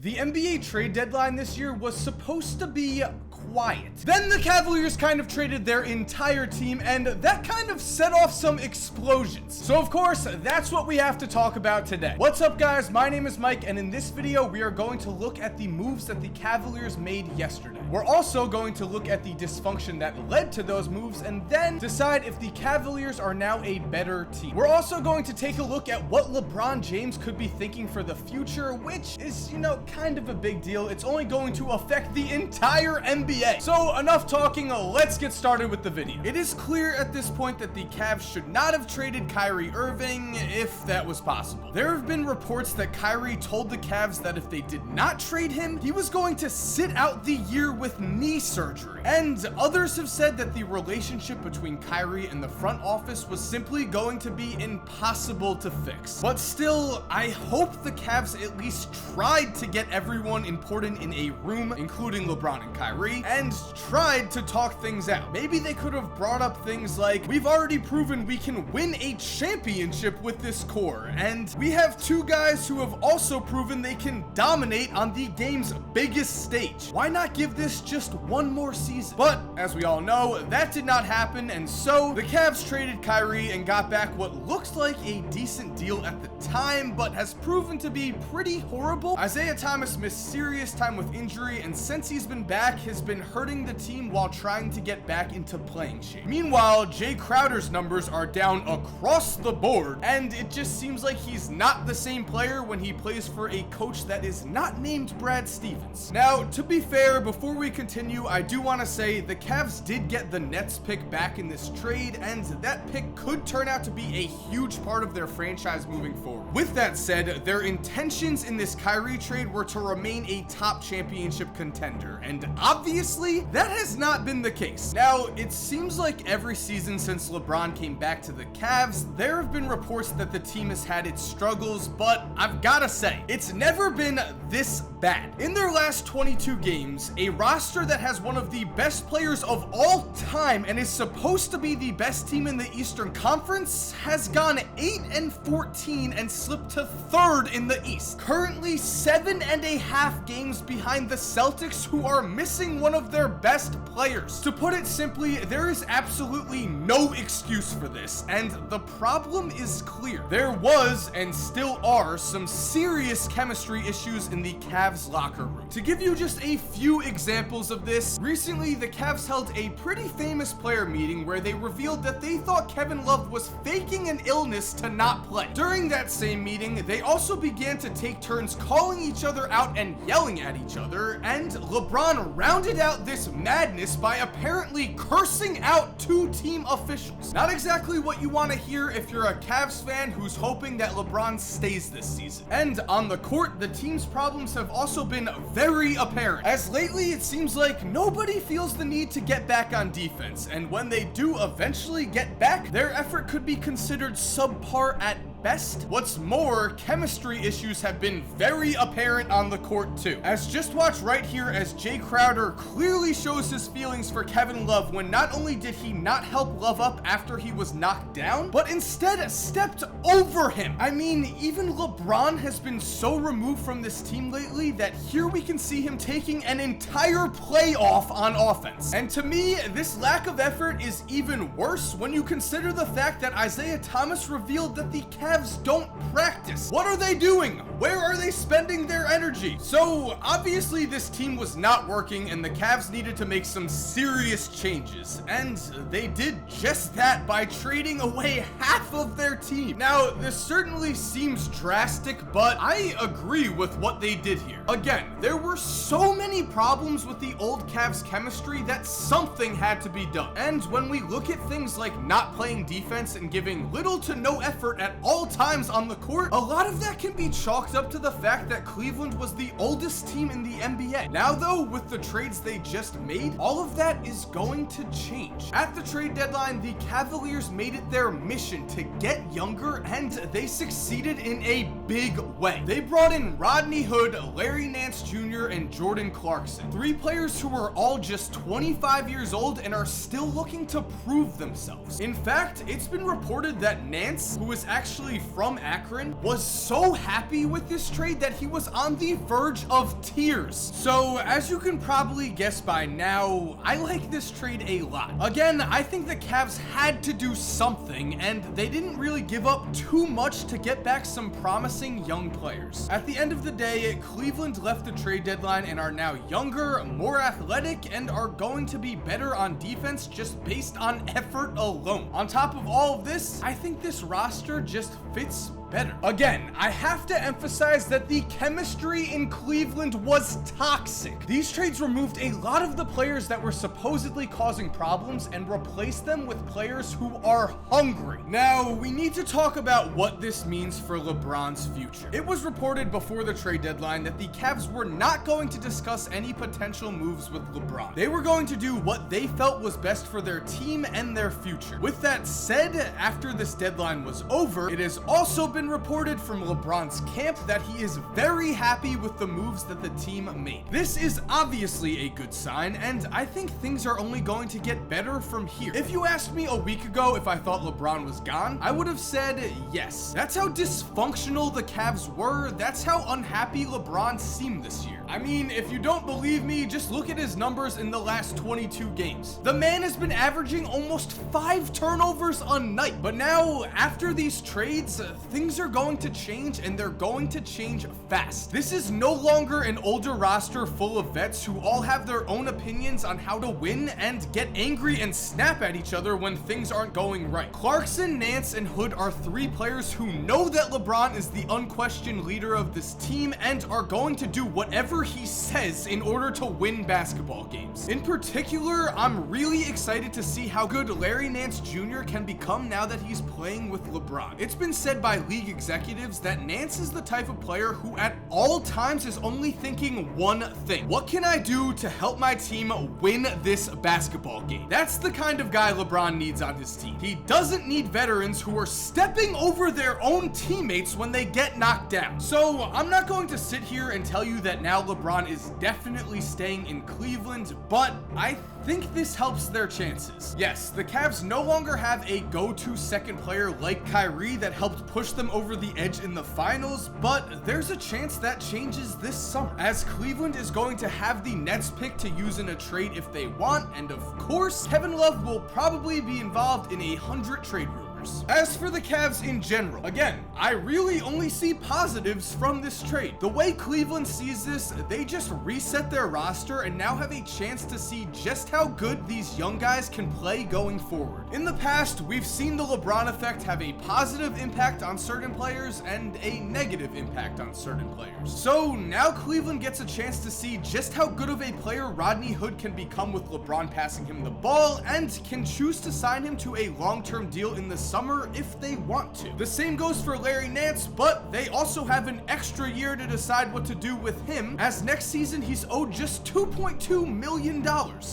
The NBA trade deadline this year was supposed to be quiet. Then the Cavaliers kind of traded their entire team, and that kind of set off some explosions. So of course, that's what we have to talk about today. What's up guys, my name is Mike, and in this video, we are going to look at the moves that the Cavaliers made yesterday. We're also going to look at the dysfunction that led to those moves, and then decide if the Cavaliers are now a better team. We're also going to take a look at what LeBron James could be thinking for the future, which is, kind of a big deal. It's only going to affect the entire NBA. So enough talking, let's get started with the video. It is clear at this point that the Cavs should not have traded Kyrie Irving if that was possible. There have been reports that Kyrie told the Cavs that if they did not trade him, he was going to sit out the year with knee surgery. And others have said that the relationship between Kyrie and the front office was simply going to be impossible to fix. But still, I hope the Cavs at least tried to get everyone important in a room, including LeBron and Kyrie, and tried to talk things out. Maybe they could have brought up things like, we've already proven we can win a championship with this core, and we have two guys who have also proven they can dominate on the game's biggest stage. Why not give this just one more season? But as we all know, that did not happen, and so the Cavs traded Kyrie and got back what looks like a decent deal at the time, but has proven to be pretty horrible. Isaiah Thomas missed serious time with injury, and since he's been back, has been hurting the team while trying to get back into playing shape. Meanwhile, Jay Crowder's numbers are down across the board, and it just seems like he's not the same player when he plays for a coach that is not named Brad Stevens. Now, to be fair, before we continue, I do want to say the Cavs did get the Nets pick back in this trade, and that pick could turn out to be a huge part of their franchise moving forward. With that said, their intentions in this Kyrie trade were to remain a top championship contender, and obviously, that has not been the case. Now, it seems like every season since LeBron came back to the Cavs, there have been reports that the team has had its struggles, but I've gotta say, it's never been this bad. In their last 22 games, a roster that has one of the best players of all time and is supposed to be the best team in the Eastern Conference has gone 8-14 and slipped to 3rd in the East. Currently 7.5 games behind the Celtics, who are missing one of their best players. To put it simply, there is absolutely no excuse for this, and the problem is clear. There was, and still are, some serious chemistry issues in the Cavs locker room. To give you just a few examples of this, recently the Cavs held a pretty famous player meeting where they revealed that they thought Kevin Love was faking an illness to not play. During that same meeting, they also began to take turns calling each other out and yelling at each other, and LeBron rounded out this madness by apparently cursing out 2 team officials. Not exactly what you want to hear if you're a Cavs fan who's hoping that LeBron stays this season. And on the court, the team's problems have also been very apparent, as lately it seems like nobody feels the need to get back on defense, and when they do eventually get back, their effort could be considered subpar at best. What's more, chemistry issues have been very apparent on the court too. As just watch right here as Jay Crowder clearly shows his feelings for Kevin Love when not only did he not help Love up after he was knocked down, but instead stepped over him. I mean, even LeBron has been so removed from this team lately that here we can see him taking an entire play off on offense. And to me, this lack of effort is even worse when you consider the fact that Isaiah Thomas revealed that the Cavs don't practice. What are they doing? Where are they spending their energy? So obviously this team was not working, and the Cavs needed to make some serious changes, and they did just that by trading away half of their team. Now, this certainly seems drastic, but I agree with what they did here. Again, there were so many problems with the old Cavs chemistry that something had to be done. And when we look at things like not playing defense and giving little to no effort at all times on the court, a lot of that can be chalked up to the fact that Cleveland was the oldest team in the NBA. Now though, with the trades they just made, all of that is going to change. At the trade deadline, the Cavaliers made it their mission to get younger, and they succeeded in a big way. They brought in Rodney Hood, Larry Nance Jr., and Jordan Clarkson, 3 players who are all just 25 years old and are still looking to prove themselves. In fact, it's been reported that Nance, who is actually actually from Akron, was so happy with this trade that he was on the verge of tears. So as you can probably guess by now, I like this trade a lot. Again, I think the Cavs had to do something, and they didn't really give up too much to get back some promising young players. At the end of the day, Cleveland left the trade deadline and are now younger, more athletic, and are going to be better on defense just based on effort alone. On top of all of this, I think this roster just fits better. Again, I have to emphasize that the chemistry in Cleveland was toxic. These trades removed a lot of the players that were supposedly causing problems and replaced them with players who are hungry. Now, we need to talk about what this means for LeBron's future. It was reported before the trade deadline that the Cavs were not going to discuss any potential moves with LeBron. They were going to do what they felt was best for their team and their future. With that said, after this deadline was over, it has also been reported from LeBron's camp that he is very happy with the moves that the team made. This is obviously a good sign, and I think things are only going to get better from here. If you asked me a week ago if I thought LeBron was gone, I would have said yes. That's how dysfunctional the Cavs were. That's how unhappy LeBron seemed this year. I mean, if you don't believe me, just look at his numbers in the last 22 games. The man has been averaging almost 5 turnovers a night. But now, after these trades, things are going to change, and they're going to change fast. This is no longer an older roster full of vets who all have their own opinions on how to win and get angry and snap at each other when things aren't going right. Clarkson, Nance, and Hood are 3 players who know that LeBron is the unquestioned leader of this team and are going to do whatever he says in order to win basketball games. In particular, I'm really excited to see how good Larry Nance Jr. can become now that he's playing with LeBron. It's been said by league executives that Nance is the type of player who at all times is only thinking one thing: what can I do to help my team win this basketball game? That's the kind of guy LeBron needs on his team. He doesn't need veterans who are stepping over their own teammates when they get knocked down. So I'm not going to sit here and tell you that now LeBron is definitely staying in Cleveland, but I think this helps their chances. Yes, the Cavs no longer have a go-to second player like Kyrie that helped push them over the edge in the finals, but there's a chance that changes this summer, as Cleveland is going to have the Nets pick to use in a trade if they want, and of course, Kevin Love will probably be involved in 100 trade rumors. As for the Cavs in general, again, I really only see positives from this trade. The way Cleveland sees this, they just reset their roster and now have a chance to see just how good these young guys can play going forward. In the past, we've seen the LeBron effect have a positive impact on certain players and a negative impact on certain players. So now Cleveland gets a chance to see just how good of a player Rodney Hood can become with LeBron passing him the ball, and can choose to sign him to a long-term deal in the summer if they want to. The same goes for Larry Nance, but they also have an extra year to decide what to do with him, as next season he's owed just $2.2 million.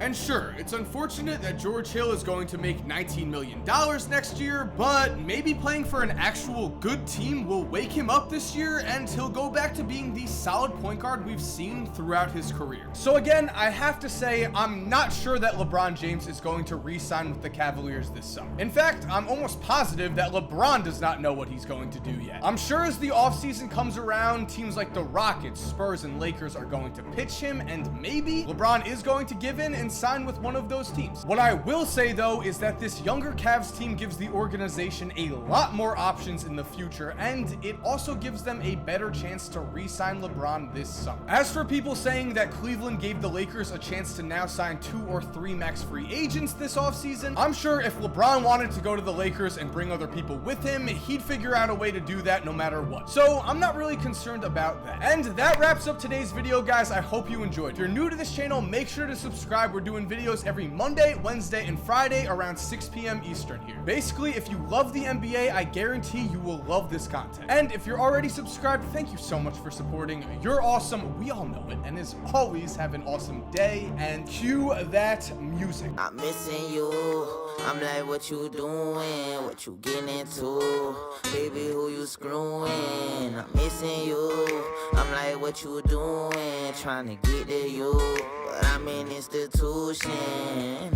And sure, it's unfortunate that George Hill is going to make $19 million next year, but maybe playing for an actual good team will wake him up this year and he'll go back to being the solid point guard we've seen throughout his career. So again, I have to say, I'm not sure that LeBron James is going to re-sign with the Cavaliers this summer. In fact, I'm almost positive that LeBron does not know what he's going to do yet. I'm sure as the offseason comes around, teams like the Rockets, Spurs, and Lakers are going to pitch him, and maybe LeBron is going to give in and sign with one of those teams. What I will say though is that this younger Cavs team gives the organization a lot more options in the future, and it also gives them a better chance to re-sign LeBron this summer. As for people saying that Cleveland gave the Lakers a chance to now sign 2 or 3 max free agents this offseason, I'm sure if LeBron wanted to go to the Lakers and bring other people with him, he'd figure out a way to do that no matter what. So I'm not really concerned about that. And that wraps up today's video, guys. I hope you enjoyed. If you're new to this channel, make sure to subscribe. We're doing videos every Monday, Wednesday, and Friday around 6 p.m. Eastern here. Basically, if you love the NBA, I guarantee you will love this content. And if you're already subscribed, thank you so much for supporting. You're awesome. We all know it. And as always, have an awesome day, and cue that music. I'm missing you. I'm like, what you doing? What you getting into? Baby, who you screwing? I'm missing you. I'm like, what you doing? Trying to get to you, but I'm an institution.